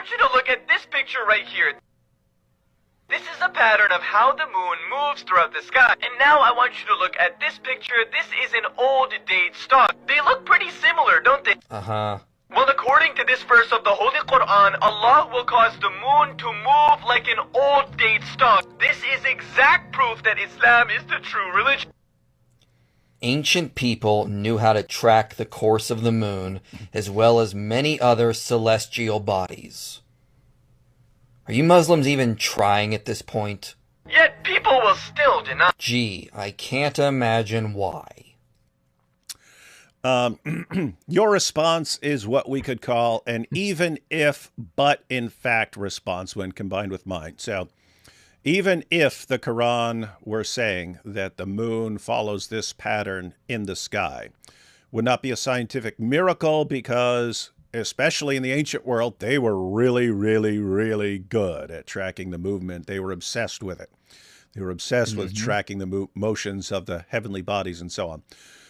want you to look at this picture right here. This is a pattern of how the moon moves throughout the sky. And now I want you to look at this picture. This is an old date star. They look pretty similar, don't they? Uh-huh. Well, according to this verse of the Holy Quran, Allah will cause the moon to move like an old date star. This is exact proof that Islam is the true religion. Ancient people knew how to track the course of the moon, as well as many other celestial bodies. Are you Muslims even trying at this point? Yet people will still deny. Gee, I can't imagine why. Your response is what we could call an even if, but in fact response when combined with mine. So even if the Quran were saying that the moon follows this pattern in the sky, would not be a scientific miracle because, especially in the ancient world, they were really, really, really good at tracking the movement. They were obsessed with it. They were obsessed with tracking the motions of the heavenly bodies and so on.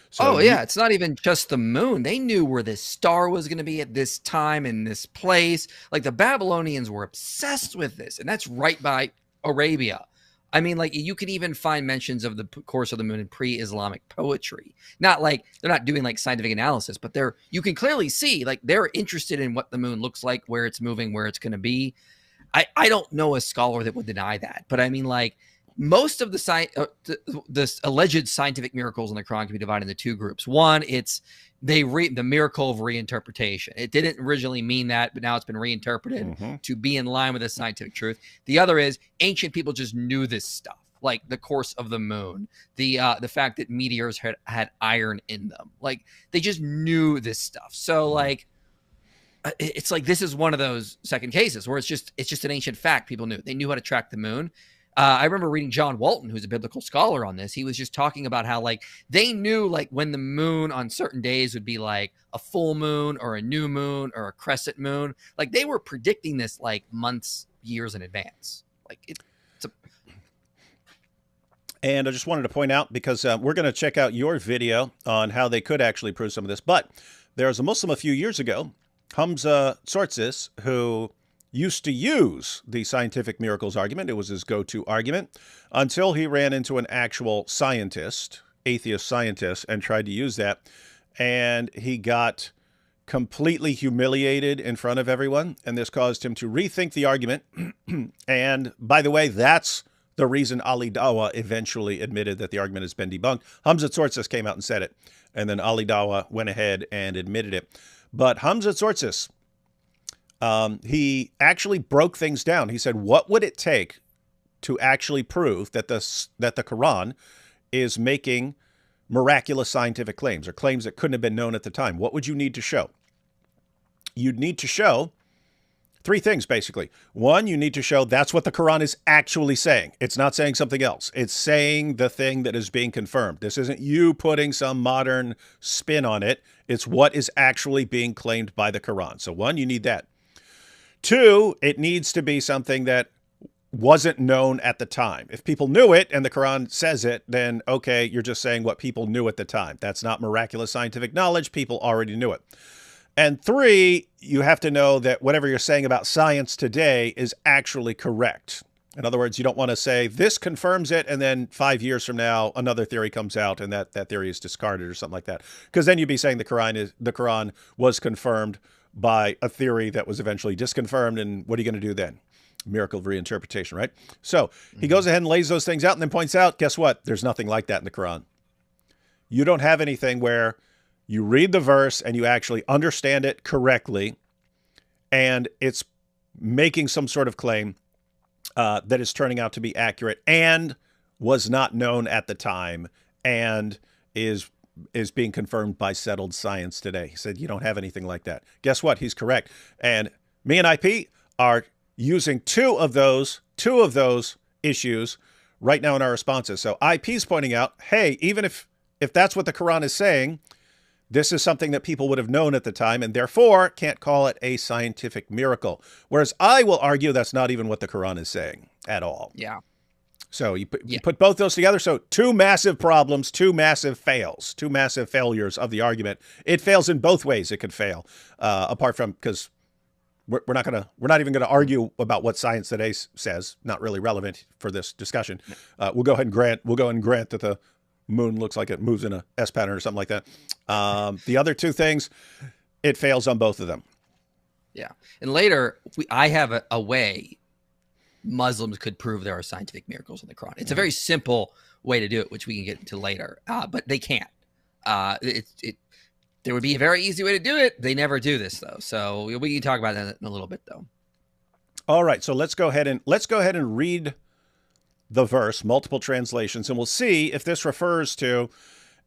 So yeah, it's not even just the moon. They knew where this star was going to be at this time in this place. Like the Babylonians were obsessed with this, and that's right by Arabia. I mean, like you can even find mentions of the course of the moon in pre-Islamic poetry. Not like they're not doing like scientific analysis, but you can clearly see like they're interested in what the moon looks like, where it's moving, where it's going to be. I don't know a scholar that would deny that, but I mean, like most of the alleged scientific miracles in the Quran can be divided into two groups. One, it's the miracle of reinterpretation. It didn't originally mean that, but now it's been reinterpreted to be in line with the scientific truth. The other is ancient people just knew this stuff, like the course of the moon, the fact that meteors had iron in them. Like they just knew this stuff. So like it's like this is one of those second cases where it's just an ancient fact. People knew. They knew how to track the moon. I remember reading John Walton, who's a biblical scholar on this. He was just talking about how like they knew like when the moon on certain days would be like a full moon or a new moon or a crescent moon. Like they were predicting this like months, years in advance. Like And I just wanted to point out, because we're going to check out your video on how they could actually prove some of this. But there was a Muslim a few years ago, Hamza Tsortsis, who used to use the scientific miracles argument. It was his go-to argument until he ran into an actual scientist, atheist scientist, and tried to use that. And he got completely humiliated in front of everyone. And this caused him to rethink the argument. And by the way, that's the reason Ali Dawah eventually admitted that the argument has been debunked. Hamza Tsortsis came out and said it. And then Ali Dawah went ahead and admitted it. But Hamza Tsortsis, he actually broke things down. He said, what would it take to actually prove that the Quran is making miraculous scientific claims or claims that couldn't have been known at the time? What would you need to show? You'd need to show three things, basically. One, you need to show that's what the Quran is actually saying. It's not saying something else. It's saying the thing that is being confirmed. This isn't you putting some modern spin on it. It's what is actually being claimed by the Quran. So one, you need that. Two, it needs to be something that wasn't known at the time. If people knew it and the Quran says it, then okay, you're just saying what people knew at the time. That's not miraculous scientific knowledge. People already knew it. And three, you have to know that whatever you're saying about science today is actually correct. In other words, you don't want to say this confirms it, and then 5 years from now, another theory comes out and that theory is discarded or something like that. Because then you'd be saying the Quran was confirmed by a theory that was eventually disconfirmed. And what are you going to do then? Miracle of reinterpretation, right? So he goes ahead and lays those things out and then points out, guess what? There's nothing like that in the Quran. You don't have anything where you read the verse and you actually understand it correctly, and it's making some sort of claim that is turning out to be accurate and was not known at the time and is being confirmed by settled science today. He said, you don't have anything like that. Guess what? He's correct. And me and IP are using two of those issues right now in our responses. So IP's pointing out, hey, even if that's what the Quran is saying, this is something that people would have known at the time and therefore can't call it a scientific miracle. Whereas I will argue that's not even what the Quran is saying at all. Yeah. So you put both those together. So two massive problems, two massive fails, two massive failures of the argument. It fails in both ways. It could fail apart from because we're not even gonna argue about what science today says. Not really relevant for this discussion. We'll go ahead and grant that the moon looks like it moves in a S pattern or something like that. The other two things, it fails on both of them. Yeah. And later, I have a way Muslims could prove there are scientific miracles in the Quran. It's a very simple way to do it, which we can get into later, but they can't. There would be a very easy way to do it. They never do this, though. So we can talk about that in a little bit, though. All right. So let's go ahead and read the verse, multiple translations, and we'll see if this refers to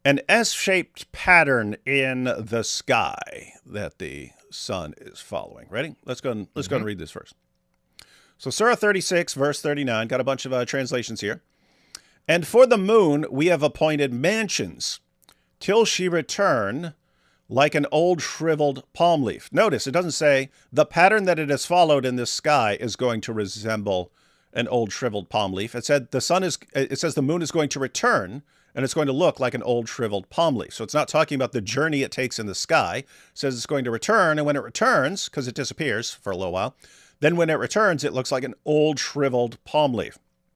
an S-shaped pattern in the sky that the sun is following. Ready? Let's go and read this first. So Surah 36, verse 39, got a bunch of translations here. And for the moon we have appointed mansions till she return like an old shriveled palm leaf. Notice it doesn't say the pattern that it has followed in this sky is going to resemble an old shriveled palm leaf. It said it says the moon is going to return and it's going to look like an old shriveled palm leaf. So it's not talking about the journey it takes in the sky. It says it's going to return, and when it returns, because it disappears for a little while, then when it returns, it looks like an old shriveled palm leaf.